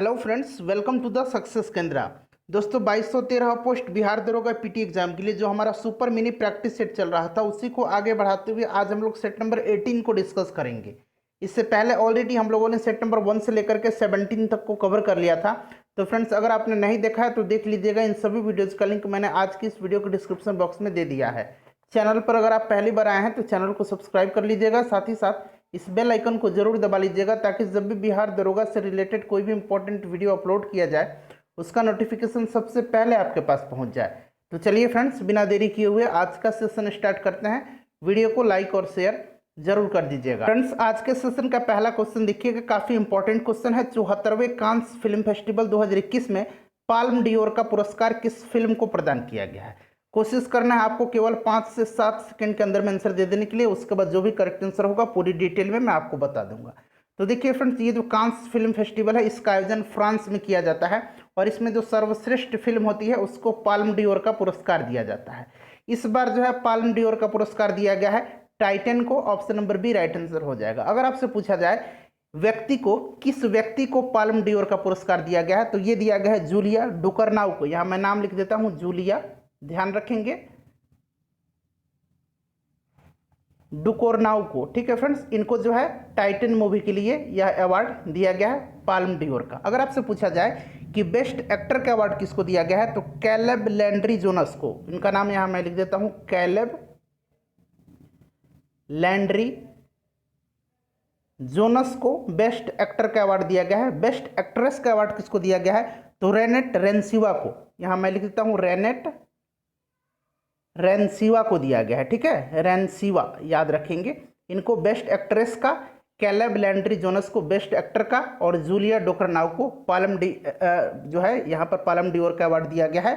Hello friends, welcome to the success Kendra. दोस्तों 2213 post Bihar दरोगा PT exam के लिए जो हमारा सुपर मिनी प्रैक्टिस सेट चल रहा था उसी को आगे बढ़ाते हुए आज हम लोग सेट नंबर 18 को डिस्कस करेंगे। इससे पहले ऑलरेडी हम लोगों ने सेट नंबर 1 से लेकर के 17 तक को कवर कर लिया था। तो फ्रेंड्स, अगर आपने नहीं देखा है तो देख लीजिएगा। इन सभी वीडियोज़ का लिंक मैंने आज की इस वीडियो के डिस्क्रिप्शन बॉक्स में दे दिया है। चैनल पर अगर आप पहली बार आए हैं तो चैनल को सब्सक्राइब कर लीजिएगा, साथ ही साथ इस बेल आइकन को जरूर दबा लीजिएगा ताकि जब भी बिहार दरोगा से रिलेटेड कोई भी इंपॉर्टेंट वीडियो अपलोड किया जाए उसका नोटिफिकेशन सबसे पहले आपके पास पहुंच जाए। तो चलिए फ्रेंड्स, बिना देरी किए हुए आज का सेशन स्टार्ट करते हैं। वीडियो को लाइक और शेयर जरूर कर दीजिएगा। फ्रेंड्स, आज के सेशन का पहला क्वेश्चन देखिएगा, काफी इंपॉर्टेंट क्वेश्चन है। 74वें कांस फिल्म फेस्टिवल 2021 में पाल्म डियोर का पुरस्कार किस फिल्म को प्रदान किया गया है। कोशिश करना है आपको केवल 5 से 7 सेकंड के अंदर में आंसर दे देने के लिए। उसके बाद जो भी करेक्ट आंसर होगा पूरी डिटेल में मैं आपको बता दूंगा। तो देखिए फ्रेंड्स, ये जो कांस फिल्म फेस्टिवल है इसका आयोजन फ्रांस में किया जाता है और इसमें जो सर्वश्रेष्ठ फिल्म होती है उसको पाल्म डियोर का पुरस्कार दिया जाता है। इस बार जो है पाल्म डियोर का पुरस्कार दिया गया है टाइटन को। Option number B right answer हो जाएगा। अगर आपसे पूछा जाए किस व्यक्ति को पाल्म डियोर का पुरस्कार दिया गया है तो ये दिया गया है जूलिया डुकरनाउ को। यहाँ मैं नाम लिख देता हूँ, जूलिया, ध्यान रखेंगे, डुकोरनाउ को। ठीक है फ्रेंड्स, इनको जो है टाइटन मूवी के लिए यह अवार्ड दिया गया है पाल्म डियोर का। अगर आपसे पूछा जाए कि बेस्ट एक्टर का अवार्ड किसको दिया गया है तो कैलेब लैंड्री जोनस को। इनका नाम यहां मैं लिख देता हूं, कैलेब लैंड्री जोनस को बेस्ट एक्टर का अवार्ड दिया गया है। बेस्ट एक्ट्रेस का अवार्ड किसको दिया गया है तो रेनेट रेंसिवा को। यहां मैं लिख देता हूं, रेनेट रेंसिवा को दिया गया है। ठीक है, रेंसिवा याद रखेंगे। इनको बेस्ट एक्ट्रेस का, कैलेब लैंड्री जोनस को बेस्ट एक्टर का और जूलिया डोकरनाउ को जो है यहाँ पर पाल्म डियोर का अवार्ड दिया गया है।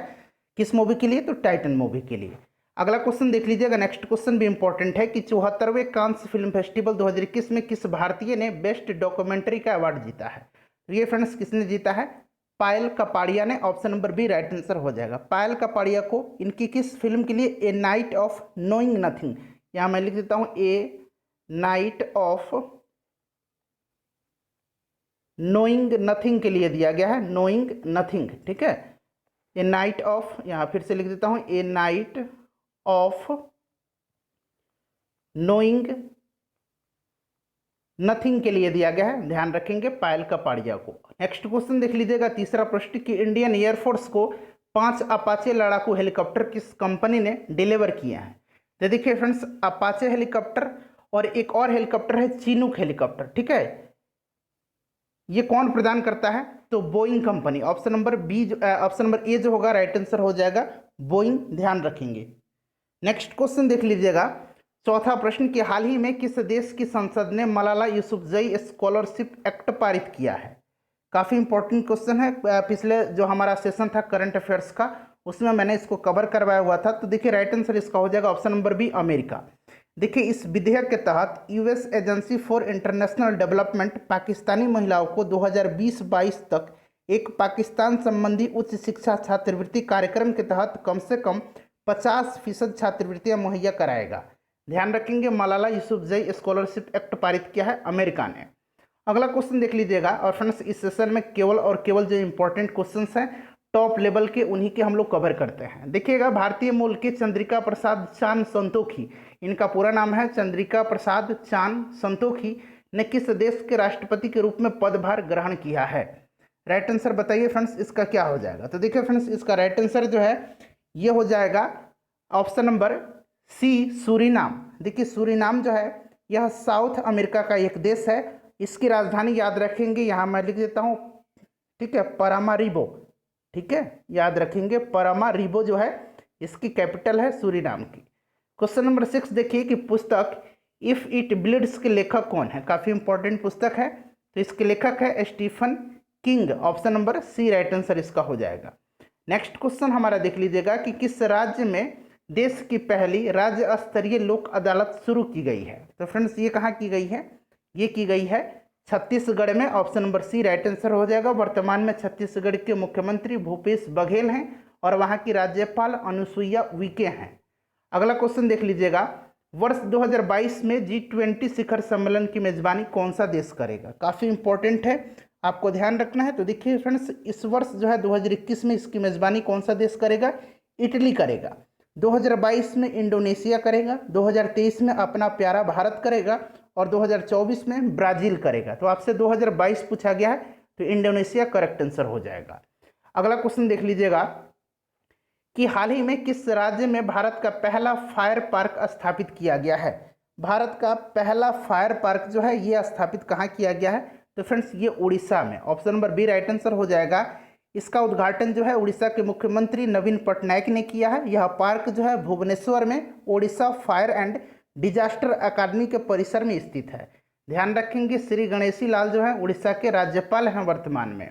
किस मूवी के लिए तो टाइटन मूवी के लिए। अगला क्वेश्चन देख लीजिएगा, नेक्स्ट क्वेश्चन भी इंपॉर्टेंट है कि 74वें कांस फिल्म फेस्टिवल 2021 में किस भारतीय ने बेस्ट डॉक्यूमेंट्री का अवार्ड जीता है। तो ये फ्रेंड्स किसने जीता है, पायल कपाड़िया ने। Option number B right answer हो जाएगा। पायल कपाड़िया को इनकी किस फिल्म के लिए ए नाइट ऑफ नोइंग नथिंग, यहां मैं लिख देता हूं ए नाइट ऑफ नोइंग नथिंग के लिए दिया गया है, नोइंग नथिंग। ठीक है, ए नाइट ऑफ, यहां फिर से लिख देता हूं, ए नाइट ऑफ नोइंग नथिंग के लिए दिया गया है, ध्यान रखेंगे, पायल कपाड़िया को। नेक्स्ट क्वेश्चन देख लीजिएगा, तीसरा प्रश्न कि इंडियन एयरफोर्स को 5 अपाचे लड़ाकू हेलीकॉप्टर किस कंपनी ने डिलीवर किए हैं। तो देखिए फ्रेंड्स, अपाचे हेलीकॉप्टर और एक और हेलीकॉप्टर है चिनूक हेलीकॉप्टर। ठीक है, ये कौन प्रदान करता है तो बोइंग कंपनी। ऑप्शन नंबर ए जो होगा राइट आंसर हो जाएगा, बोइंग, ध्यान रखेंगे। नेक्स्ट क्वेश्चन देख लीजिएगा, चौथा प्रश्न कि हाल ही में किस देश की संसद ने मलाला यूसुफजई स्कॉलरशिप एक्ट पारित किया है। काफ़ी इंपॉर्टेंट क्वेश्चन है। पिछले जो हमारा सेशन था करंट अफेयर्स का उसमें मैंने इसको कवर करवाया हुआ था। तो देखिए राइट आंसर इसका हो जाएगा ऑप्शन नंबर बी, अमेरिका। देखिए इस विधेयक के तहत US agency for international development Pakistani महिलाओं को 2020-22 तक एक पाकिस्तान संबंधी उच्च शिक्षा छात्रवृत्ति कार्यक्रम के तहत कम से कम 50% छात्रवृत्तियां मुहैया कराएगा। ध्यान रखेंगे, मलाला यूसुफजई स्कॉलरशिप एक्ट पारित किया है अमेरिका ने। अगला क्वेश्चन देख लीजिएगा, और फ्रेंड्स इस सेशन में केवल और केवल जो इंपॉर्टेंट क्वेश्चंस हैं टॉप लेवल के उन्हीं के हम लोग कवर करते हैं। देखिएगा, भारतीय मूल के चंद्रिका प्रसाद चांद संतोखी, इनका पूरा नाम है चंद्रिका प्रसाद चांद संतोखी, ने किस देश के राष्ट्रपति के रूप में पदभार ग्रहण किया है। राइट आंसर बताइए फ्रेंड्स, इसका क्या हो जाएगा। तो देखिए फ्रेंड्स, इसका राइट आंसर जो है ये हो जाएगा ऑप्शन नंबर सी, सूरीनाम। देखिए सूरीनाम जो है यह साउथ अमेरिका का एक देश है। इसकी राजधानी याद रखेंगे, यहाँ मैं लिख देता हूँ, ठीक है, परामारिबो। ठीक है, याद रखेंगे, परामारिबो जो है इसकी कैपिटल है सूरीनाम की। क्वेश्चन नंबर 6 देखिए कि पुस्तक इफ इट ब्लीड्स के लेखक कौन है। काफ़ी इंपॉर्टेंट पुस्तक है। तो इसके लेखक है Stephen King. Option number C right answer इसका हो जाएगा। नेक्स्ट क्वेश्चन हमारा देख लीजिएगा कि किस राज्य में देश की पहली राज्य स्तरीय लोक अदालत शुरू की गई है। तो फ्रेंड्स ये कहाँ की गई है, ये की गई है छत्तीसगढ़ में। Option number C right answer हो जाएगा। वर्तमान में छत्तीसगढ़ के मुख्यमंत्री भूपेश बघेल हैं और वहाँ की राज्यपाल अनुसुईया उइके हैं। अगला क्वेश्चन देख लीजिएगा, वर्ष 2022 में G20 शिखर सम्मेलन की मेजबानी कौन सा देश करेगा। काफ़ी इंपॉर्टेंट है, आपको ध्यान रखना है। तो देखिए फ्रेंड्स, इस वर्ष जो है 2021 में इसकी मेज़बानी कौन सा देश करेगा? इटली करेगा। 2022 में इंडोनेशिया करेगा, 2023 में अपना प्यारा भारत करेगा और 2024 में ब्राज़ील करेगा। तो आपसे 2022 पूछा गया है, तो इंडोनेशिया करेक्ट आंसर हो जाएगा। अगला क्वेश्चन देख लीजिएगा कि हाल ही में किस राज्य में भारत का पहला फायर पार्क स्थापित किया गया है? भारत का पहला फायर पार्क जो है ये स्थापित कहाँ किया गया है? तो फ्रेंड्स ये उड़ीसा में। Option number B right answer हो जाएगा। इसका उद्घाटन जो है उड़ीसा के मुख्यमंत्री नवीन पटनायक ने किया है। यह पार्क जो है भुवनेश्वर में उड़ीसा फायर एंड डिजास्टर अकादमी के परिसर में स्थित है। ध्यान रखेंगे, श्री गणेशी लाल जो है उड़ीसा के राज्यपाल हैं वर्तमान में।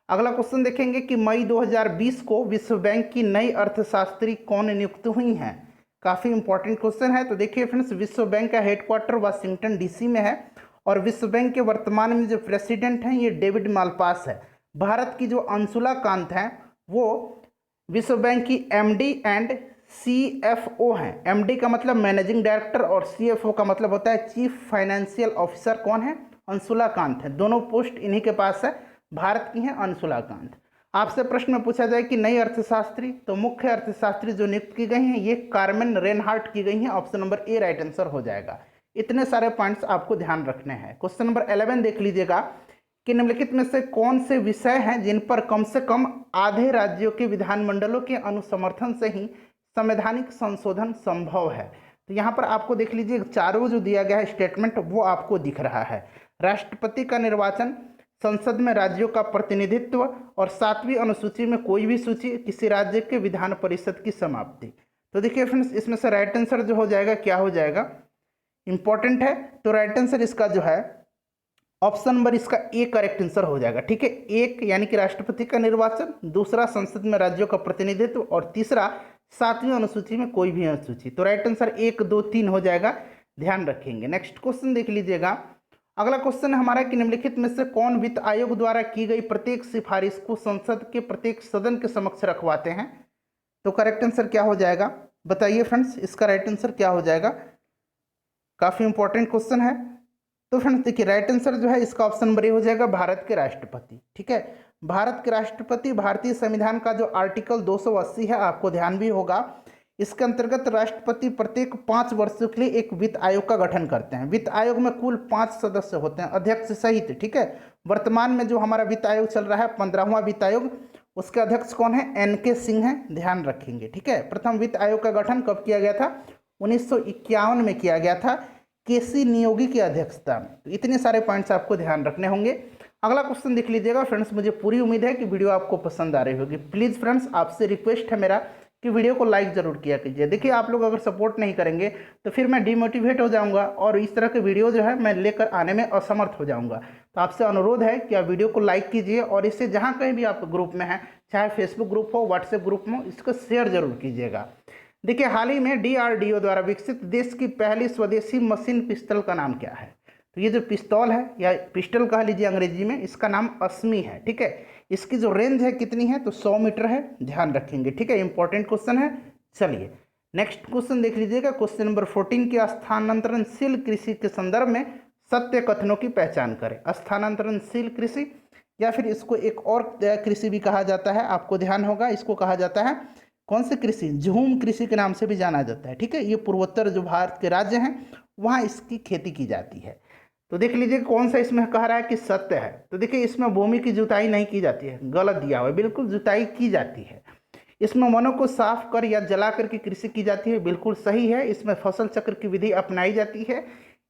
अगला क्वेश्चन देखेंगे कि मई 2020 को विश्व बैंक की नई अर्थशास्त्री कौन नियुक्त हुई हैं? काफ़ी इंपॉर्टेंट क्वेश्चन है। तो देखिए फ्रेंड्स, विश्व बैंक का हेडक्वार्टर वाशिंगटन डीसी में है और विश्व बैंक के वर्तमान में जो प्रेसिडेंट हैं ये डेविड मालपास है। भारत की जो अंशुला कांत हैं वो विश्व बैंक की एमडी एंड सीएफओ हैं। एमडी का मतलब मैनेजिंग डायरेक्टर और सीएफओ का मतलब होता है चीफ फाइनेंशियल ऑफिसर। कौन है? अंशुला कांत है। दोनों पोस्ट इन्हीं के पास है, भारत की हैं अंशुला कांत। आपसे प्रश्न में पूछा जाए कि नई अर्थशास्त्री, तो मुख्य अर्थशास्त्री जो नियुक्त की गई हैं ये कार्मेन रेनहार्ट की गई हैं। ऑप्शन नंबर ए राइट आंसर हो जाएगा। इतने सारे पॉइंट्स आपको ध्यान रखने हैं। क्वेश्चन नंबर 11 देख लीजिएगा कि निम्नलिखित में से कौन से विषय हैं जिन पर कम से कम आधे राज्यों के विधानमंडलों के अनुसमर्थन से ही संवैधानिक संशोधन संभव है? तो यहाँ पर आपको देख लीजिए चारों जो दिया गया है स्टेटमेंट वो आपको दिख रहा है। राष्ट्रपति का निर्वाचन, संसद में राज्यों का प्रतिनिधित्व और 7वीं अनुसूची में कोई भी सूची, किसी राज्य के विधान परिषद की समाप्ति। तो देखिए फ्रेंड्स, इसमें से राइट आंसर जो हो जाएगा क्या हो जाएगा? इंपॉर्टेंट है। तो राइट आंसर इसका जो है ऑप्शन नंबर इसका ए करेक्ट आंसर हो जाएगा। ठीक है, एक यानी कि राष्ट्रपति का निर्वाचन, दूसरा संसद में राज्यों का प्रतिनिधित्व और तीसरा 7वीं अनुसूची में कोई भी अनुसूची। तो राइट आंसर 1, 2, 3 हो जाएगा, ध्यान रखेंगे। नेक्स्ट क्वेश्चन देख लीजिएगा। अगला क्वेश्चन हमारा कि निम्नलिखित में से कौन वित्त आयोग द्वारा की गई प्रत्येक सिफारिश को संसद के प्रत्येक सदन के समक्ष रखवाते हैं? तो करेक्ट आंसर क्या हो जाएगा बताइए फ्रेंड्स, इसका राइट आंसर क्या हो जाएगा? काफ़ी इंपॉर्टेंट क्वेश्चन है। तो फ्रेंड्स देखिए राइट आंसर जो है इसका ऑप्शन नंबर ए हो जाएगा, भारत के राष्ट्रपति। ठीक है, भारत के राष्ट्रपति भारतीय संविधान का जो आर्टिकल 280 है, आपको ध्यान भी होगा, इसके अंतर्गत राष्ट्रपति प्रत्येक 5 वर्षों के लिए एक वित्त आयोग का गठन करते हैं। वित्त आयोग में कुल 5 सदस्य होते हैं, अध्यक्ष सहित। ठीक है, वर्तमान में जो हमारा वित्त आयोग चल रहा है 15वां वित्त आयोग, उसके अध्यक्ष कौन है? एनके सिंह हैं, ध्यान रखेंगे। ठीक है, प्रथम वित्त आयोग का गठन कब किया गया था? 1951 में किया गया था, केसी नियोगी की अध्यक्षता में। तो इतने सारे पॉइंट्स आपको ध्यान रखने होंगे। अगला क्वेश्चन देख लीजिएगा फ्रेंड्स, मुझे पूरी उम्मीद है कि वीडियो आपको पसंद आ रही होगी। प्लीज़ फ्रेंड्स, आपसे रिक्वेस्ट है मेरा कि वीडियो को लाइक ज़रूर किया कीजिए। देखिए आप लोग अगर सपोर्ट नहीं करेंगे तो फिर मैं डिमोटिवेट हो जाऊंगा और इस तरह के वीडियो जो है मैं लेकर आने में असमर्थ हो जाऊंगा। तो आपसे अनुरोध है कि आप वीडियो को लाइक कीजिए और इससे जहाँ कहीं भी आप ग्रुप में हैं, चाहे फेसबुक ग्रुप हो, व्हाट्सएप ग्रुप हो, इसको शेयर जरूर कीजिएगा। देखिए हाल ही में DRDO द्वारा विकसित देश की पहली स्वदेशी मशीन पिस्टल का नाम क्या है? तो ये जो पिस्तौल है या पिस्टल कह लीजिए अंग्रेजी में, इसका नाम अस्मी है। ठीक है, इसकी जो रेंज है कितनी है? तो 100 मीटर है, ध्यान रखेंगे। ठीक है, इंपॉर्टेंट क्वेश्चन है। चलिए नेक्स्ट क्वेश्चन देख लीजिएगा। क्वेश्चन नंबर 14 की स्थानांतरणशील कृषि के संदर्भ में सत्य कथनों की पहचान करें। स्थानांतरणशील कृषि या फिर इसको एक और कृषि भी कहा जाता है, आपको ध्यान होगा, इसको कहा जाता है कौन सी कृषि? झूम कृषि के नाम से भी जाना जाता है। ठीक है, ये पूर्वोत्तर जो भारत के राज्य हैं वहाँ इसकी खेती की जाती है। तो देख लीजिए कौन सा इसमें कह रहा है कि सत्य है। तो देखिए इसमें भूमि की जुताई नहीं की जाती है, गलत दिया हुआ है, बिल्कुल जुताई की जाती है। इसमें वनों को साफ कर या जला कर की कृषि की जाती है, बिल्कुल सही है। इसमें फसल चक्र की विधि अपनाई जाती है,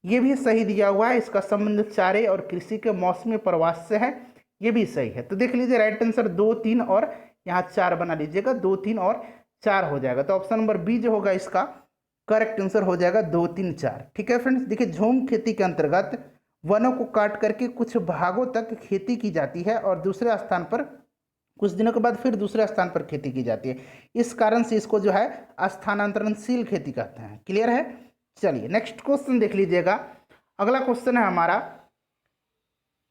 ये भी सही दिया हुआ है। इसका संबंध चारे और कृषि के मौसमी प्रवास से है, ये भी सही है। तो देख लीजिए राइट आंसर 2, 3 और यहाँ 4 बना लीजिएगा, 2, 3 और 4 हो जाएगा। तो ऑप्शन नंबर बी जो होगा इसका करेक्ट आंसर हो जाएगा, 2, 3, 4। ठीक है फ्रेंड्स, देखिए झूम खेती के अंतर्गत वनों को काट करके कुछ भागों तक खेती की जाती है और दूसरे स्थान पर कुछ दिनों के बाद फिर दूसरे स्थान पर खेती की जाती है। इस कारण से इसको जो है स्थानांतरणशील खेती कहते हैं। क्लियर है? चलिए नेक्स्ट क्वेश्चन देख लीजिएगा। अगला क्वेश्चन है हमारा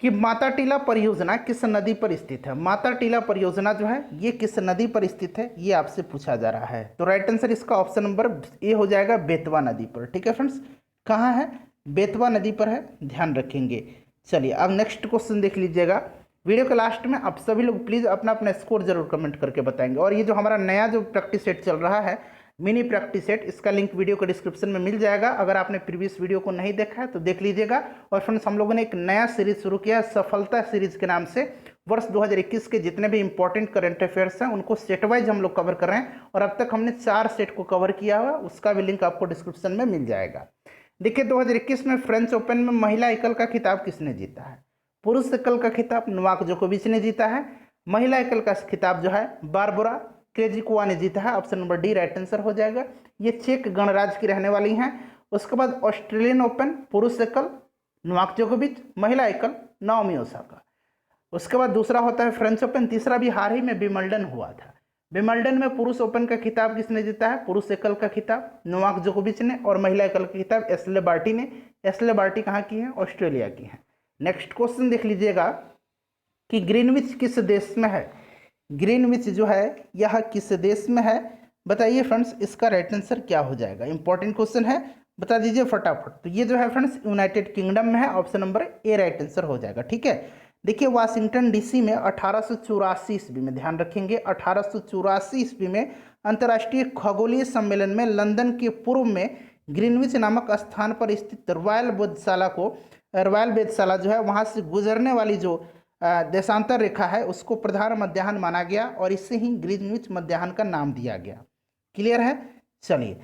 कि माता टीला परियोजना किस नदी पर स्थित है? माता टीला परियोजना जो है ये किस नदी पर स्थित है, ये आपसे पूछा जा रहा है। तो राइट आंसर इसका ऑप्शन नंबर ए हो जाएगा, बेतवा नदी पर। ठीक है फ्रेंड्स, कहाँ है? बेतवा नदी पर है, ध्यान रखेंगे। चलिए अब नेक्स्ट क्वेश्चन देख लीजिएगा वीडियो के लास्ट में आप सभी लोग प्लीज़ अपना अपना स्कोर जरूर कमेंट करके बताएंगे। और ये जो हमारा नया जो प्रैक्टिस सेट चल रहा है, मिनी प्रैक्टिस सेट, इसका लिंक वीडियो के डिस्क्रिप्शन में मिल जाएगा। अगर आपने प्रीवियस वीडियो को नहीं देखा है तो देख लीजिएगा। और फ्रेंड्स, हम लोगों ने एक नया सीरीज शुरू किया है सफलता सीरीज के नाम से। वर्ष 2021 के जितने भी इंपॉर्टेंट करंट अफेयर्स हैं उनको सेट वाइज हम लोग कवर कर रहे हैं, और अब तक हमने 4 सेट को कवर किया हुआ, उसका भी लिंक आपको डिस्क्रिप्शन में मिल जाएगा। देखिए, 2021 में फ्रेंच ओपन में महिला एकल का खिताब किसने जीता है? पुरुष एकल का खिताब नोवाक जोकोविच ने जीता है। महिला एकल का खिताब जो है बारबोरा क्रेजिकोवा ने जीता है। Option number D right answer हो जाएगा। ये चेक गणराज्य की रहने वाली हैं। उसके बाद ऑस्ट्रेलियन ओपन पुरुष एकल नोवाक जोकोविच, महिला एकल नाओमी ओसाका। उसके बाद दूसरा होता है फ्रेंच ओपन। तीसरा भी हाल ही में विंबलडन हुआ था। विंबलडन में पुरुष ओपन का खिताब किसने जीता है? पुरुष एकल का खिताब नोवाक जोकोविच ने, और महिला एकल का खिताब एशले बार्टी ने। एशले बार्टी कहाँ की है? ऑस्ट्रेलिया की है। नेक्स्ट क्वेश्चन देख लीजिएगा कि ग्रीनविच किस देश में है? ग्रीनविच जो है यह किस देश में है? बताइए फ्रेंड्स, इसका राइट आंसर क्या हो जाएगा? इंपॉर्टेंट क्वेश्चन है, बता दीजिए फटाफट। तो ये जो है फ्रेंड्स यूनाइटेड किंगडम में है। ऑप्शन नंबर ए राइट आंसर हो जाएगा। ठीक है, देखिए वाशिंगटन डीसी में 1884 ईस्वी में, ध्यान रखेंगे 1884 ईस्वी में अंतर्राष्ट्रीय खगोलीय सम्मेलन में लंदन के पूर्व में ग्रीनविच नामक स्थान पर स्थित रॉयल वेधशाला जो है वहाँ से गुजरने वाली जो देशांतर रेखा है उसको प्रधान मध्याह्न माना गया, और इससे ही ग्रीनविच मध्याह्न का नाम दिया गया। क्लियर है? चलिए,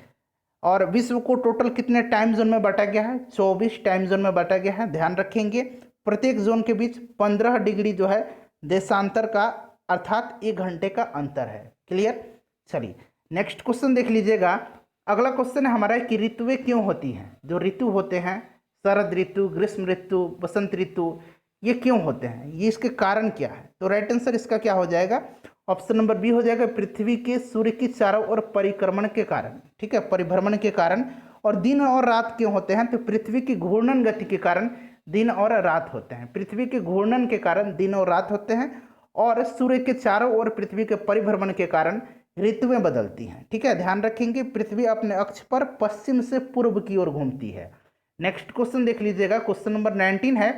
और विश्व को टोटल कितने टाइम जोन में बांटा गया है? 24 टाइम जोन में बांटा गया है। ध्यान रखेंगे प्रत्येक जोन के बीच 15 डिग्री जो है देशांतर का, अर्थात 1 घंटे का अंतर है। क्लियर? चलिए नेक्स्ट क्वेश्चन देख लीजिएगा। अगला क्वेश्चन है हमारा कि ऋतुएं क्यों होती हैं? जो ऋतु होते हैं, शरद ऋतु, ग्रीष्म ऋतु, बसंत ऋतु, ये क्यों होते हैं? ये इसके कारण क्या है? तो राइट आंसर इसका क्या हो जाएगा? ऑप्शन नंबर बी हो जाएगा, पृथ्वी के सूर्य की चारों ओर परिक्रमण के कारण। ठीक है, परिभ्रमण के कारण। और दिन और रात क्यों होते हैं? तो पृथ्वी की घूर्णन गति के कारण दिन और रात होते हैं। पृथ्वी के घूर्णन के कारण दिन और रात होते हैं, और सूर्य के चारों ओर पृथ्वी के परिभ्रमण के कारण ऋतुएं बदलती हैं। ठीक है, ध्यान रखेंगे पृथ्वी अपने अक्ष पर पश्चिम से पूर्व की ओर घूमती है। नेक्स्ट क्वेश्चन देख लीजिएगा। क्वेश्चन नंबर 19 है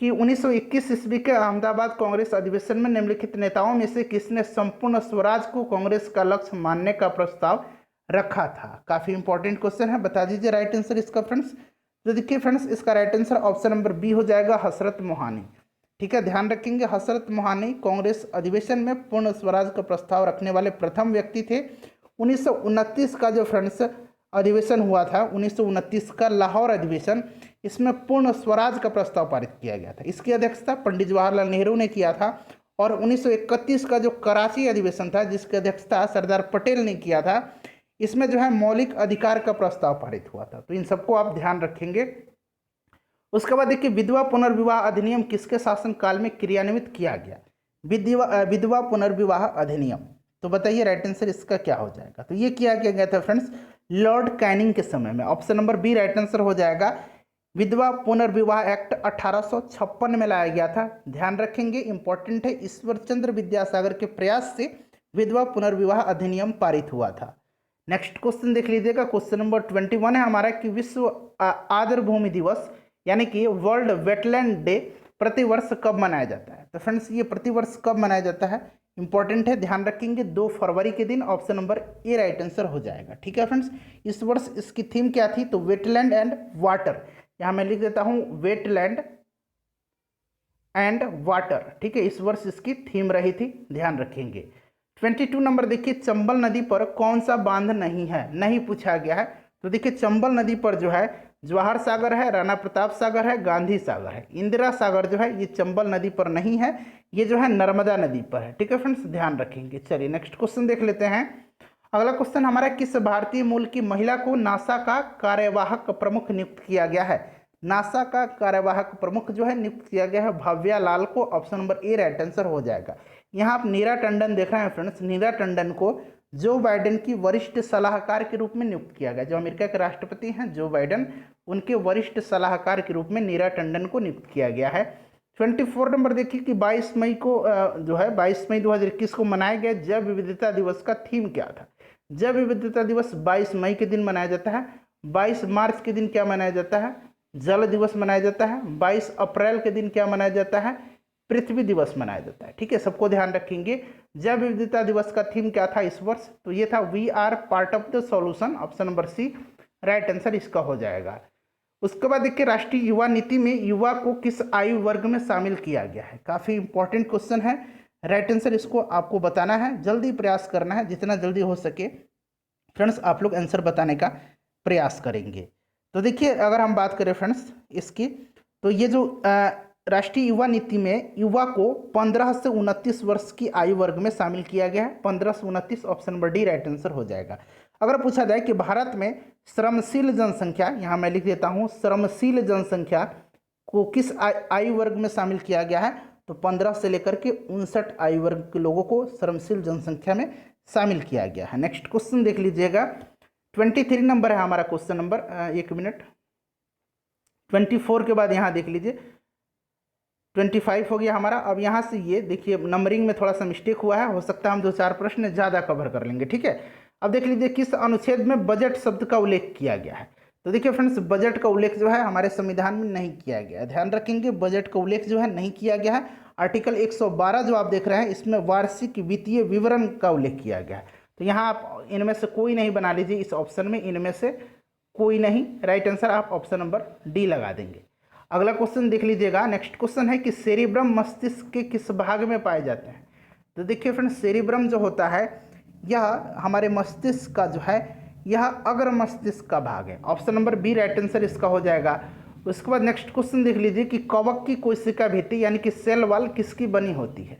कि 1921 ईस्वी के अहमदाबाद कांग्रेस अधिवेशन में निम्नलिखित नेताओं में से किसने संपूर्ण स्वराज को कांग्रेस का लक्ष्य मानने का प्रस्ताव रखा था? काफी इंपॉर्टेंट क्वेश्चन है, बता दीजिए राइट आंसर इसका फ्रेंड्स। तो देखिए फ्रेंड्स, इसका right answer option number B हो जाएगा, हसरत मोहानी। ठीक है, ध्यान रखेंगे हसरत मोहानी कांग्रेस अधिवेशन में पूर्ण स्वराज का प्रस्ताव रखने वाले प्रथम व्यक्ति थे। 1929 का जो फ्रेंड्स अधिवेशन हुआ था, 1929 का लाहौर अधिवेशन, इसमें पूर्ण स्वराज का प्रस्ताव पारित किया गया था। इसकी अध्यक्षता पंडित जवाहरलाल नेहरू ने किया था। और 1931 का जो कराची अधिवेशन था, जिसकी अध्यक्षता सरदार पटेल ने किया था, इसमें जो है मौलिक अधिकार का प्रस्ताव पारित हुआ था। तो इन सबको आप ध्यान रखेंगे। उसके बाद देखिए विधवा पुनर्विवाह अधिनियम किसके शासनकाल में क्रियान्वित किया गया? विधवा पुनर्विवाह अधिनियम। तो बताइए राइट आंसर इसका क्या हो जाएगा? तो ये किया गया था फ्रेंड्स लॉर्ड कैनिंग के समय में। Option number B right answer हो जाएगा। विधवा पुनर्विवाह एक्ट 1856 में लाया गया था। ध्यान रखेंगे, इंपॉर्टेंट है, ईश्वर चंद्र विद्यासागर के प्रयास से विधवा पुनर्विवाह अधिनियम पारित हुआ था। नेक्स्ट क्वेश्चन देख लीजिएगा। क्वेश्चन नंबर 21 है हमारा कि विश्व आर्द्रभूमि दिवस यानी कि वर्ल्ड वेटलैंड डे प्रतिवर्ष कब मनाया जाता है? तो फ्रेंड्स, ये प्रतिवर्ष कब मनाया जाता है? इंपॉर्टेंट है, ध्यान रखेंगे 2 फरवरी के दिन। ऑप्शन नंबर ए राइट आंसर हो जाएगा। ठीक है फ्रेंड्स, इस वर्ष इसकी थीम क्या थी? तो वेटलैंड एंड वाटर। यहाँ मैं लिख देता हूँ वेटलैंड एंड वाटर। ठीक है, इस वर्ष इसकी थीम रही थी, ध्यान रखेंगे। 22 नंबर देखिए, चंबल नदी पर कौन सा बांध नहीं है? नहीं पूछा गया है। तो देखिए चंबल नदी पर जो है जवाहर सागर है, राणा प्रताप सागर है, गांधी सागर है। इंदिरा सागर जो है ये चंबल नदी पर नहीं है, ये जो है नर्मदा नदी पर है। ठीक है फ्रेंड्स, ध्यान रखेंगे। चलिए नेक्स्ट क्वेश्चन देख लेते हैं। अगला क्वेश्चन हमारा, किस भारतीय मूल की महिला को नासा का कार्यवाहक प्रमुख नियुक्त किया गया है? नासा का कार्यवाहक प्रमुख जो है नियुक्त किया गया है भव्या लाल को। ऑप्शन नंबर ए राइट आंसर हो जाएगा। यहाँ आप नीरा टंडन देख रहे हैं फ्रेंड्स, नीरा टंडन को जो बाइडेन की वरिष्ठ सलाहकार के रूप में नियुक्त किया गया। जो अमेरिका के राष्ट्रपति हैं जो बाइडेन, उनके वरिष्ठ सलाहकार के रूप में नीरा टंडन को नियुक्त किया गया है। 24 नंबर देखिए कि 22 मई को जो है 22 मई 2021 को मनाया गया जैव विविधता दिवस का थीम क्या था? जैव विविधता दिवस 22 मई के दिन मनाया जाता है। 22 मार्च के दिन क्या मनाया जाता है? जल दिवस मनाया जाता है। 22 अप्रैल के दिन क्या मनाया जाता है? पृथ्वी दिवस मनाया जाता है। ठीक है, सबको ध्यान रखेंगे। जैव विविधता दिवस का थीम क्या था इस वर्ष? तो ये था we are part of the solution, option number C right answer इसका हो जाएगा। उसके बाद देखिए राष्ट्रीय युवा नीति में युवा को किस आयु वर्ग में शामिल किया गया है? काफ़ी इंपॉर्टेंट क्वेश्चन है। राइट आंसर इसको आपको बताना है, जल्दी प्रयास करना है, जितना जल्दी हो सके फ्रेंड्स आप लोग आंसर बताने का प्रयास करेंगे। तो देखिए अगर हम बात करें फ्रेंड्स इसकी, तो ये जो राष्ट्रीय युवा नीति में युवा को 15 से 29 वर्ष की आयु वर्ग में शामिल किया गया है। 15 से 29 option number D right answer हो जाएगा। अगर पूछा जाए कि भारत में श्रमशील जनसंख्या, यहाँ मैं लिख देता हूँ, श्रमशील जनसंख्या को किस आयु वर्ग में शामिल किया गया है? तो 15 से लेकर के 59 आयु वर्ग के लोगों को श्रमशील जनसंख्या में शामिल किया गया है। नेक्स्ट क्वेश्चन देख लीजिएगा, 23 नंबर है हमारा क्वेश्चन नंबर, एक मिनट, 24 के बाद यहाँ देख लीजिए 25 हो गया हमारा। अब यहाँ से ये देखिए नंबरिंग में थोड़ा सा मिस्टेक हुआ है, हो सकता है हम 2-4 प्रश्न ज़्यादा कवर कर लेंगे। ठीक है, अब देख लीजिए किस अनुच्छेद में बजट शब्द का उल्लेख किया गया है? तो देखिए फ्रेंड्स बजट का उल्लेख जो है हमारे संविधान में नहीं किया गया है, ध्यान रखेंगे, बजट का उल्लेख जो है नहीं किया गया है। आर्टिकल 112 जो आप देख रहे हैं इसमें वार्षिक वित्तीय विवरण का उल्लेख किया गया है। तो यहाँ आप इनमें से कोई नहीं बना लीजिए, इस ऑप्शन में इनमें से कोई नहीं, राइट आंसर आप ऑप्शन नंबर डी लगा देंगे। अगला क्वेश्चन देख लीजिएगा, नेक्स्ट क्वेश्चन है कि सेरिब्रम मस्तिष्क के किस भाग में पाए जाते हैं? तो देखिए फ्रेंड्स सेरिब्रम जो होता है यह हमारे मस्तिष्क का जो है यह अग्र मस्तिष्क का भाग है, option number B right answer इसका हो जाएगा। उसके बाद नेक्स्ट क्वेश्चन देख लीजिए कि कवक की कोशिका भित्ति यानी कि सेल वॉल किसकी बनी होती है?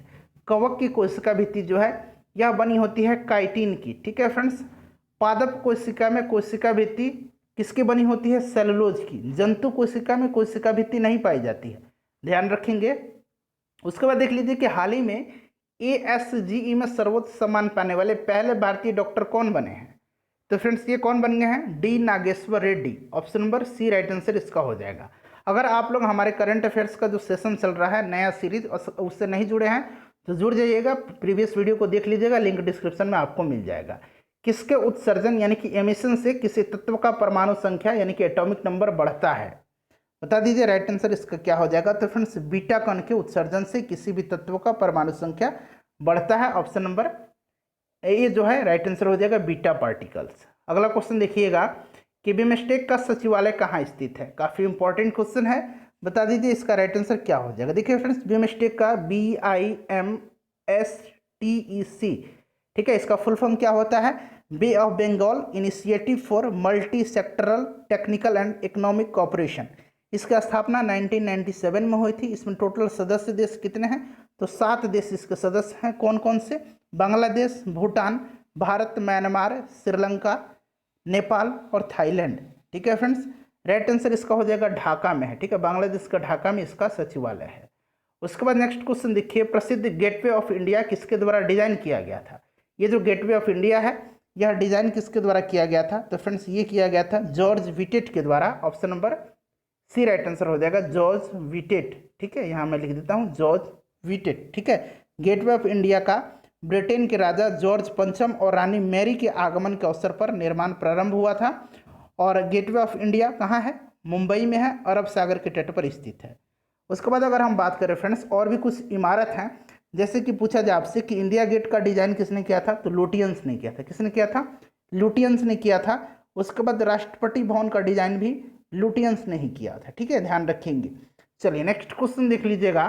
कवक की कोशिका भित्ति जो है यह बनी होती है काइटिन की। ठीक है फ्रेंड्स, पादप कोशिका में कोशिका भित्ति किसकी बनी होती है? सेलुलोज की। जंतु कोशिका में कोशिका भित्ति नहीं पाई जाती है, ध्यान रखेंगे। उसके बाद देख लीजिए कि हाल ही में ASGE में सर्वोच्च सम्मान पाने वाले पहले भारतीय डॉक्टर कौन बने हैं? तो फ्रेंड्स ये कौन बन गए हैं? D Nageshwar Reddy, option number C right answer इसका हो जाएगा। अगर आप लोग हमारे करंट अफेयर्स का जो सेशन चल रहा है नया सीरीज उससे नहीं जुड़े हैं तो जुड़ जाइएगा, प्रीवियस वीडियो को देख लीजिएगा, लिंक डिस्क्रिप्शन में आपको मिल जाएगा। किसके उत्सर्जन यानी कि एमिशन से किसी तत्व का परमाणु संख्या यानी कि एटॉमिक नंबर बढ़ता है? बता दीजिए राइट आंसर इसका क्या हो जाएगा? तो फ्रेंड्स बीटा कण के उत्सर्जन से किसी भी तत्व का परमाणु संख्या बढ़ता है, ऑप्शन नंबर ए जो है राइट आंसर हो जाएगा बीटा पार्टिकल्स। अगला क्वेश्चन देखिएगा कि बिमस्टेक का सचिवालय कहाँ स्थित है? काफ़ी इंपॉर्टेंट क्वेश्चन है, बता दीजिए इसका राइट आंसर क्या हो जाएगा। देखिए फ्रेंड्स बिमस्टेक का BIMSTEC, ठीक है, इसका फुल फॉर्म क्या होता है? Bay of Bengal initiative for multi sectoral technical and economic cooperation. इसकी स्थापना 1997 में हुई थी। इसमें टोटल सदस्य देश कितने हैं? तो 7 देश इसके सदस्य हैं। कौन कौन से? बांग्लादेश, भूटान, भारत, म्यांमार, श्रीलंका, नेपाल और थाईलैंड। ठीक है फ्रेंड्स, राइट आंसर इसका हो जाएगा ढाका में है। ठीक है, बांग्लादेश का ढाका में इसका सचिवालय है। उसके बाद नेक्स्ट क्वेश्चन देखिए, प्रसिद्ध गेटवे ऑफ इंडिया किसके द्वारा डिजाइन किया गया था? ये जो गेटवे ऑफ इंडिया है यह डिजाइन किसके द्वारा किया गया था? तो फ्रेंड्स ये किया गया था जॉर्ज विटेट के द्वारा, option number C right answer हो जाएगा जॉर्ज विटेट। ठीक है, यहाँ मैं लिख देता हूँ जॉर्ज विटेट। ठीक है, गेटवे ऑफ इंडिया का ब्रिटेन के राजा जॉर्ज पंचम और रानी मैरी के आगमन के अवसर पर निर्माण प्रारंभ हुआ था। और गेटवे ऑफ इंडिया कहाँ है? मुंबई में है, अरब सागर के तट पर स्थित है। उसके बाद अगर हम बात करें फ्रेंड्स और भी कुछ इमारत हैं, जैसे कि पूछा जाए आपसे कि इंडिया गेट का डिजाइन किसने किया था? तो लुटियंस ने किया था। किसने किया था? लुटियंस ने किया था। उसके बाद राष्ट्रपति भवन का डिजाइन भी लुटियंस ने ही किया था। ठीक है, ध्यान रखेंगे। चलिए नेक्स्ट क्वेश्चन देख लीजिएगा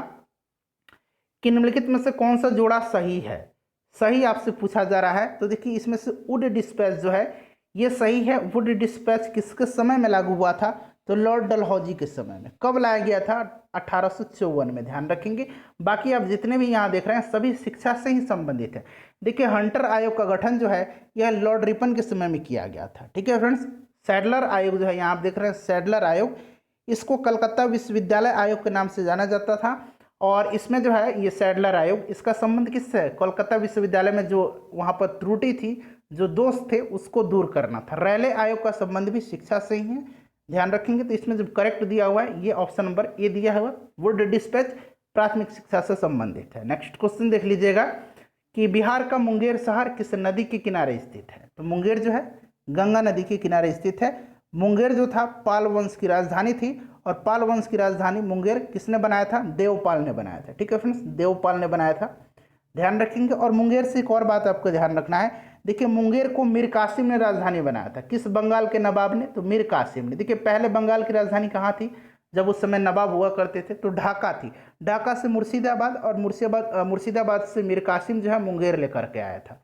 कि निम्नलिखित में से कौन सा जोड़ा सही है? सही आपसे पूछा जा रहा है। तो देखिए इसमें से वुड डिस्पैच जो है ये सही है। वुड डिस्पैच किसके समय में लागू हुआ था? तो लॉर्ड डलहौजी के समय में। कब लाया गया था? 1854 में, ध्यान रखेंगे। बाकी आप जितने भी यहाँ देख रहे हैं सभी शिक्षा से ही संबंधित है। देखिए हंटर आयोग का गठन जो है यह लॉर्ड रिपन के समय में किया गया था। ठीक है फ्रेंड्स, सैडलर आयोग जो है यहाँ आप देख रहे हैं सैडलर आयोग, इसको कलकत्ता विश्वविद्यालय आयोग के नाम से जाना जाता था। और इसमें जो है ये सैडलर आयोग, इसका संबंध किससे है? कोलकाता विश्वविद्यालय में जो वहाँ पर त्रुटि थी, जो दोष थे उसको दूर करना था। रैले आयोग का संबंध भी शिक्षा से ही है, ध्यान रखेंगे। तो इसमें जो करेक्ट दिया हुआ है ये ऑप्शन नंबर ए दिया हुआ, वुड डिस्पैच प्राथमिक शिक्षा से संबंधित है। नेक्स्ट क्वेश्चन देख लीजिएगा कि बिहार का मुंगेर शहर किस नदी के किनारे स्थित है? तो मुंगेर जो है गंगा नदी के किनारे स्थित है। मुंगेर जो था पाल वंश की राजधानी थी और पाल वंश की राजधानी मुंगेर किसने बनाया था? देवपाल ने बनाया था। ठीक है फ्रेंड्स, देवपाल ने बनाया था, ध्यान रखेंगे। और मुंगेर से एक और बात आपको ध्यान रखना है, देखिए मुंगेर को मीर कासिम ने राजधानी बनाया था। किस बंगाल के नवाब ने? तो मीर कासिम ने। देखिए पहले बंगाल की राजधानी कहाँ थी जब उस समय नवाब हुआ करते थे? तो ढाका थी। ढाका से मुर्शिदाबाद, और मुर्शिदाबाद से मीर कासिम जो है मुंगेर लेकर के आया था।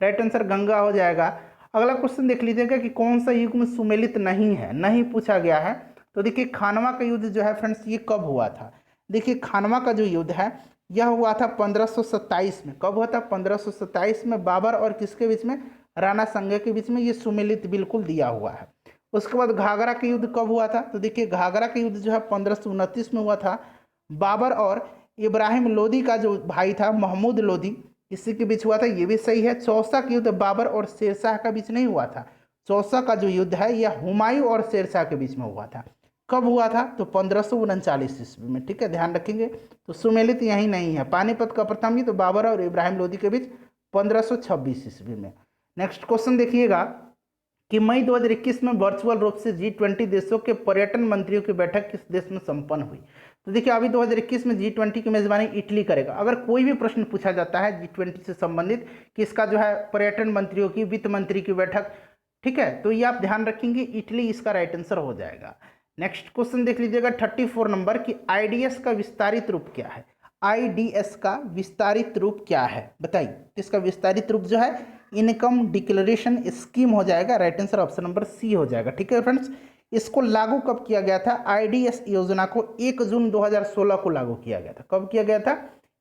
राइट आंसर गंगा हो जाएगा। अगला क्वेश्चन देख लीजिएगा कि कौन सा युग में सुमेलित नहीं है, नहीं पूछा गया है। तो देखिए खानवा का युद्ध जो है फ्रेंड्स ये कब हुआ था? देखिए खानवा का जो युद्ध है यह हुआ था 1527 में। कब हुआ था? 1527 में। बाबर और किसके बीच में? राणा संगा के बीच में। ये सुमेलित बिल्कुल दिया हुआ है। उसके बाद घाघरा का युद्ध कब हुआ था? तो देखिए घाघरा का युद्ध जो है 1529 में हुआ था। बाबर और इब्राहिम लोदी का जो भाई था महमूद लोदी, इसी के बीच हुआ था। ये भी सही है। चौसा का युद्ध बाबर और शेरशाह का बीच नहीं हुआ था। चौसा का जो युद्ध है यह हुमायूं और शेरशाह के बीच में हुआ था। कब हुआ था? तो 1539 ईस्वी में। ठीक है, ध्यान रखेंगे। तो सुमेलित यही नहीं है। पानीपत का प्रथम युद्ध बाबर और इब्राहिम लोदी के बीच 1526 ईस्वी में। नेक्स्ट क्वेश्चन देखिएगा कि मई 2021 में वर्चुअल रूप से G20 देशों के पर्यटन मंत्रियों की बैठक किस देश में संपन्न हुई? तो देखिए अभी 2021 में G20 की मेजबानी इटली करेगा। अगर कोई भी प्रश्न पूछा जाता है G20 से संबंधित कि इसका जो है पर्यटन मंत्रियों की, वित्त मंत्री की बैठक, ठीक है, तो ये आप ध्यान रखेंगे, इटली इसका राइट आंसर हो जाएगा। नेक्स्ट क्वेश्चन देख लीजिएगा 34 नंबर की आईडीएस का विस्तारित रूप क्या है? आईडीएस का विस्तारित रूप क्या है बताइए? इसका विस्तारित रूप जो है इनकम डिक्लेरेशन स्कीम हो जाएगा। Right answer option number C हो जाएगा। ठीक है फ्रेंड्स, इसको लागू कब किया गया था? आईडीएस योजना को 1 जून 2016 को लागू किया गया था। कब किया गया था?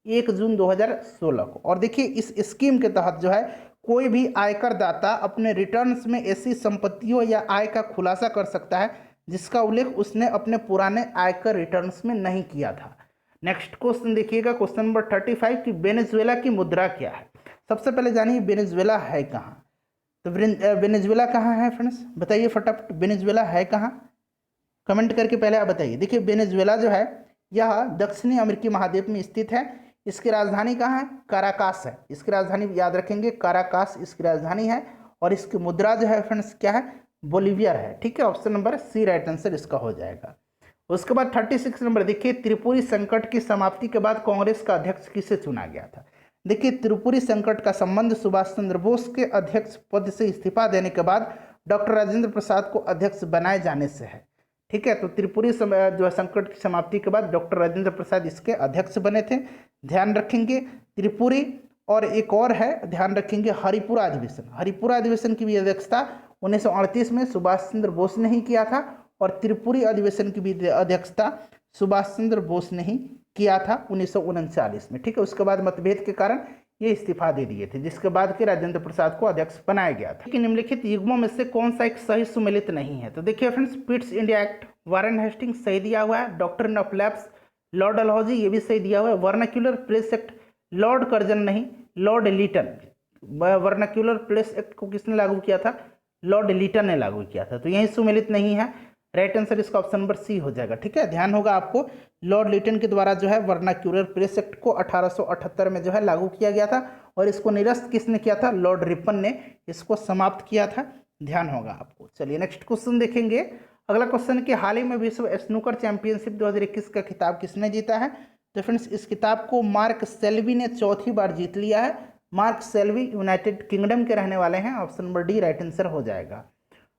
1 जून 2016 को। और देखिए इस स्कीम के तहत जो है कोई भी आयकर दाता अपने रिटर्न्स में ऐसी संपत्तियों या आय का खुलासा कर सकता है जिसका उल्लेख उसने अपने पुराने आयकर रिटर्न्स में नहीं किया था। नेक्स्ट क्वेश्चन देखिएगा, क्वेश्चन नंबर 35 की वेनेजुएला की मुद्रा क्या है? सबसे पहले जानिए वेनेजुएला है कहाँ? तो वेनेजुएला कहाँ है फ्रेंड्स? बताइए फटाफट, वेनेजुएला है कहाँ? कमेंट करके पहले आप बताइए। देखिए वेनेजुएला जो है यह दक्षिणी अमेरिकी महाद्वीप में स्थित है। इसकी राजधानी कहाँ है? काराकास है। इसकी राजधानी याद रखेंगे, काराकास इसकी राजधानी है। और इसकी मुद्रा जो है फ्रेंड्स क्या है? बोलिवियर है। ठीक है, option number C right answer इसका हो जाएगा। उसके बाद 36 नंबर देखिए, त्रिपुरी संकट की समाप्ति के बाद कांग्रेस का अध्यक्ष किसे चुना गया था? देखिए त्रिपुरी संकट का संबंध सुभाष चंद्र बोस के अध्यक्ष पद से इस्तीफा देने के बाद डॉक्टर राजेंद्र प्रसाद को अध्यक्ष बनाए जाने से है। ठीक है, तो त्रिपुरी जो संकट की समाप्ति के बाद डॉक्टर राजेंद्र प्रसाद इसके अध्यक्ष बने थे। ध्यान रखेंगे त्रिपुरी, और एक और है ध्यान रखेंगे हरिपुरा अधिवेशन। हरिपुरा अधिवेशन की भी अध्यक्षता 1938 में सुभाष चंद्र बोस ने ही किया था, और त्रिपुरी अधिवेशन की भी अध्यक्षता सुभाष चंद्र बोस ने ही किया था 1939 में। ठीक है, उसके बाद मतभेद के कारण ये इस्तीफा दे दिए थे, जिसके बाद के राजेंद्र प्रसाद को अध्यक्ष बनाया गया था। कि निम्नलिखित युग्मों में से कौन सा एक सही सुमेलित नहीं है? तो देखिए friends, Pitt's India act, Warren Hastings सही दिया हुआ है। Doctrine of lapse, Lord Dalhousie ये भी सही दिया हुआ है। Vernacular press act, Lord Curzon नहीं, Lord Lytton. Vernacular press act को किसने लागू किया था? लॉर्ड लीटन ने लागू किया था। तो यही सुमेलित नहीं है। राइट आंसर इसका ऑप्शन नंबर सी हो जाएगा। ठीक है, ध्यान होगा आपको, लॉर्ड लिटन के द्वारा जो है वर्नाक्यूलर प्रेस एक्ट को 1878 में जो है लागू किया गया था, और इसको निरस्त किसने किया था? लॉर्ड रिपन ने इसको समाप्त किया था। ध्यान होगा आपको। चलिए नेक्स्ट क्वेश्चन देखेंगे। अगला क्वेश्चन कि हाल ही में विश्व स्नूकर चैंपियनशिप 2021 का खिताब किसने जीता है? तो फ्रेंड्स इस किताब को मार्क सेल्वी ने चौथी बार जीत लिया है। मार्क सेल्वी यूनाइटेड किंगडम के रहने वाले हैं। Option number D right answer हो जाएगा।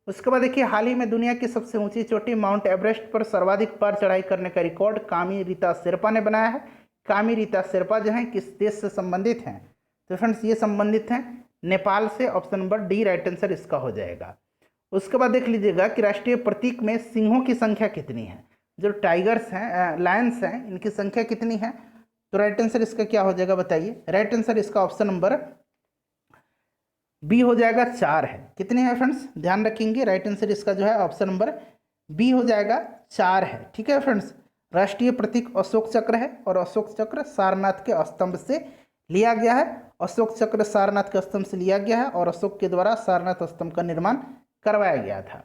उसके बाद देखिए, हाल ही में दुनिया की सबसे ऊंची चोटी माउंट एवरेस्ट पर सर्वाधिक बार चढ़ाई करने का रिकॉर्ड कामी रीता शेरपा ने बनाया है। कामी रीता शेरपा जो है किस देश से संबंधित हैं? तो फ्रेंड्स ये संबंधित हैं नेपाल से। Option number D right answer इसका हो जाएगा। उसके बाद देख लीजिएगा कि राष्ट्रीय प्रतीक में सिंहों की संख्या कितनी है? जो टाइगर्स हैं, लायंस हैं, इनकी संख्या कितनी है? तो राइट आंसर इसका क्या हो जाएगा बताइए? राइट आंसर इसका ऑप्शन नंबर बी हो जाएगा, 4 है। कितने हैं फ्रेंड्स? ध्यान रखेंगे, राइट आंसर इसका जो है ऑप्शन नंबर बी हो जाएगा, 4 है। ठीक है फ्रेंड्स, राष्ट्रीय प्रतीक अशोक चक्र है, और अशोक चक्र सारनाथ के स्तंभ से लिया गया है। अशोक चक्र सारनाथ के स्तंभ से लिया गया है, और अशोक के द्वारा सारनाथ स्तंभ का निर्माण करवाया गया था।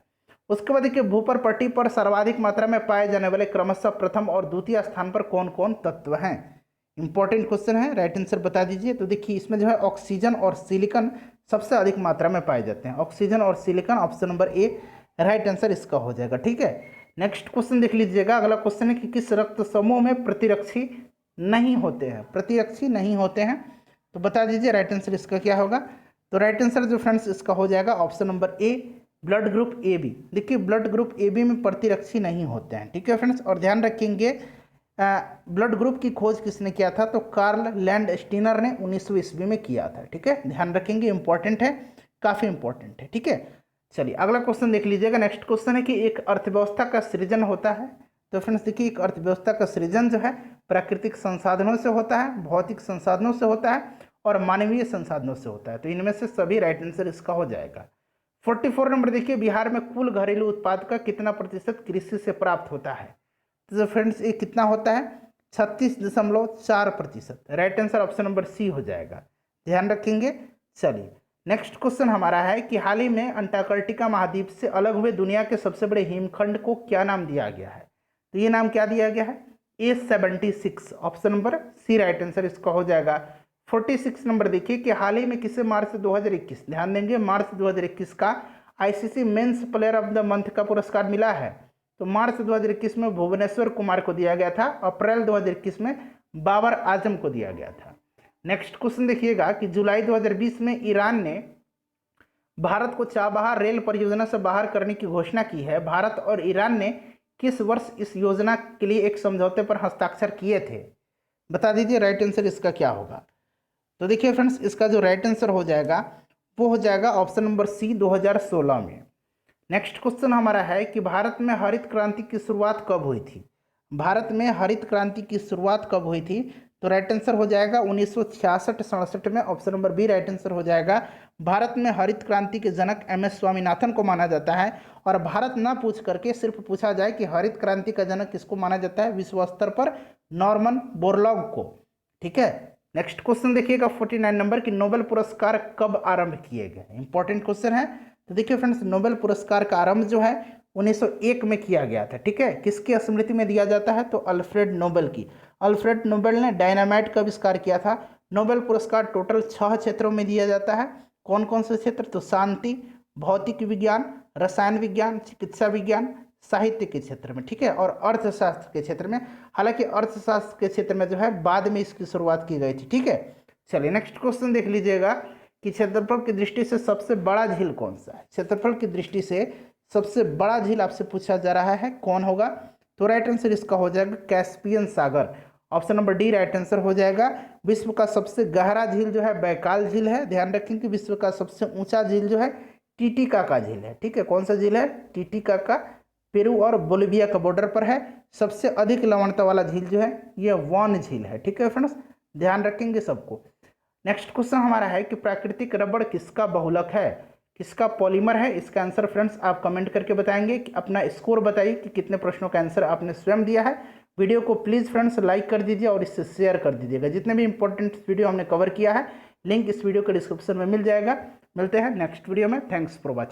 उसके बाद देखिए, भूपर पट्टी पर सर्वाधिक मात्रा में पाए जाने वाले क्रमशः प्रथम और द्वितीय स्थान पर कौन कौन तत्व हैं? इंपॉर्टेंट क्वेश्चन है, राइट आंसर बता दीजिए। तो देखिए इसमें जो है ऑक्सीजन और सिलिकॉन सबसे अधिक मात्रा में पाए जाते हैं। ऑक्सीजन और सिलिकॉन, ऑप्शन नंबर ए राइट आंसर इसका हो जाएगा। ठीक है, नेक्स्ट क्वेश्चन देख लीजिएगा। अगला क्वेश्चन है कि किस रक्त समूह में प्रतिरक्षी नहीं होते हैं, प्रतिरक्षी नहीं होते हैं, तो बता दीजिए राइट आंसर इसका क्या होगा। तो राइट आंसर जो फ्रेंड्स इसका हो जाएगा option number A, blood group A B. देखिए ब्लड ग्रुप ए बी में प्रतिरक्षी नहीं होते हैं, ठीक है फ्रेंड्स। और ध्यान रखेंगे ब्लड ग्रुप की खोज किसने किया था, तो कार्ल लैंडस्टीनर ने 1900 ईस्वी में किया था, ठीक है। ध्यान रखेंगे, इंपॉर्टेंट है, काफ़ी इंपॉर्टेंट है, ठीक है। चलिए अगला क्वेश्चन देख लीजिएगा। नेक्स्ट क्वेश्चन है कि एक अर्थव्यवस्था का सृजन होता है, तो फ्रेंड्स देखिए एक अर्थव्यवस्था का सृजन जो है प्राकृतिक संसाधनों से होता है, भौतिक संसाधनों से होता है और मानवीय संसाधनों से होता है। तो इनमें से सभी राइट आंसर इसका हो जाएगा। 44 नंबर देखिए, बिहार में कुल घरेलू उत्पाद का कितना प्रतिशत कृषि से प्राप्त होता है, तो फ्रेंड्स ये कितना होता है, 36.4%। Right answer option number C हो जाएगा, ध्यान रखेंगे। चलिए नेक्स्ट क्वेश्चन हमारा है कि हाल ही में अंटार्कटिका महाद्वीप से अलग हुए दुनिया के सबसे बड़े हिमखंड को क्या नाम दिया गया है, तो ये नाम क्या दिया गया है, A76। Option number C right answer इसका हो जाएगा। 46 नंबर देखिए कि हाल ही में किसे मार्च 2021, ध्यान देंगे मार्च 2021 का ICC men's player of the month का पुरस्कार मिला है, तो मार्च 2021 में भुवनेश्वर कुमार को दिया गया था, अप्रैल 2021 में बाबर आजम को दिया गया था। नेक्स्ट क्वेश्चन देखिएगा कि जुलाई 2020 में ईरान ने भारत को चाबहार रेल परियोजना से बाहर करने की घोषणा की है। भारत और ईरान ने किस वर्ष इस योजना के लिए एक समझौते पर हस्ताक्षर किए थे, बता दीजिए राइट आंसर इसका क्या होगा। तो देखिए फ्रेंड्स इसका जो राइट आंसर हो जाएगा वो हो जाएगा ऑप्शन नंबर सी 2016 में। नेक्स्ट क्वेश्चन हमारा है कि भारत में हरित क्रांति की शुरुआत कब हुई थी, भारत में हरित क्रांति की शुरुआत कब हुई थी, तो राइट आंसर हो जाएगा 1966-67 में। Option number B right answer हो जाएगा। भारत में हरित क्रांति के जनक MS स्वामीनाथन को माना जाता है, और भारत ना पूछ करके सिर्फ पूछा जाए कि हरित क्रांति का जनक किसको माना जाता है, विश्व स्तर पर नॉर्मन बोरलॉग को, ठीक है। नेक्स्ट क्वेश्चन देखिएगा 49 नंबर की नोबेल पुरस्कार कब आरंभ किए गए, इंपॉर्टेंट क्वेश्चन है। तो देखिए फ्रेंड्स नोबेल पुरस्कार का आरंभ जो है 1901 में किया गया था, ठीक है। किसकी स्मृति में दिया जाता है, तो अल्फ्रेड नोबेल की। अल्फ्रेड नोबेल ने डायनामाइट का आविष्कार किया था। नोबेल पुरस्कार टोटल 6 क्षेत्रों में दिया जाता है। कौन कौन से क्षेत्र, तो शांति, भौतिक विज्ञान, रसायन विज्ञान, चिकित्सा विज्ञान, साहित्य के क्षेत्र में, ठीक है, और अर्थशास्त्र के क्षेत्र में। हालांकि अर्थशास्त्र के क्षेत्र में जो है बाद में इसकी शुरुआत की गई थी, ठीक है। चलिए नेक्स्ट क्वेश्चन देख लीजिएगा कि क्षेत्रफल की दृष्टि से सबसे बड़ा झील कौन सा है, क्षेत्रफल की दृष्टि से सबसे बड़ा झील आपसे पूछा जा रहा है, कौन होगा, तो राइट आंसर इसका हो जाएगा कैस्पियन सागर। Option number D right answer हो जाएगा। विश्व का सबसे गहरा झील जो है बैकाल झील है। ध्यान रखें कि विश्व का सबसे ऊंचा झील जो है टिटिकाका झील है, ठीक है। कौन सा झील है, टिटिकाका, पेरू और बोलिविया का बॉर्डर पर है। सबसे अधिक लवणता वाला झील जो है ये वान झील है, ठीक है फ्रेंड्स, ध्यान रखेंगे सबको। नेक्स्ट क्वेश्चन हमारा है कि प्राकृतिक रबड़ किसका बहुलक है, किसका पॉलीमर है। इसका आंसर फ्रेंड्स आप कमेंट करके बताएंगे कि अपना स्कोर बताइए कि कितने प्रश्नों का आंसर आपने स्वयं दिया है। वीडियो को प्लीज़ फ्रेंड्स लाइक कर दीजिए और इससे शेयर कर दीजिएगा। जितने भी इंपॉर्टेंट वीडियो हमने कवर किया है लिंक इस वीडियो के डिस्क्रिप्शन में मिल जाएगा। मिलते हैं नेक्स्ट वीडियो में। Thanks for watching.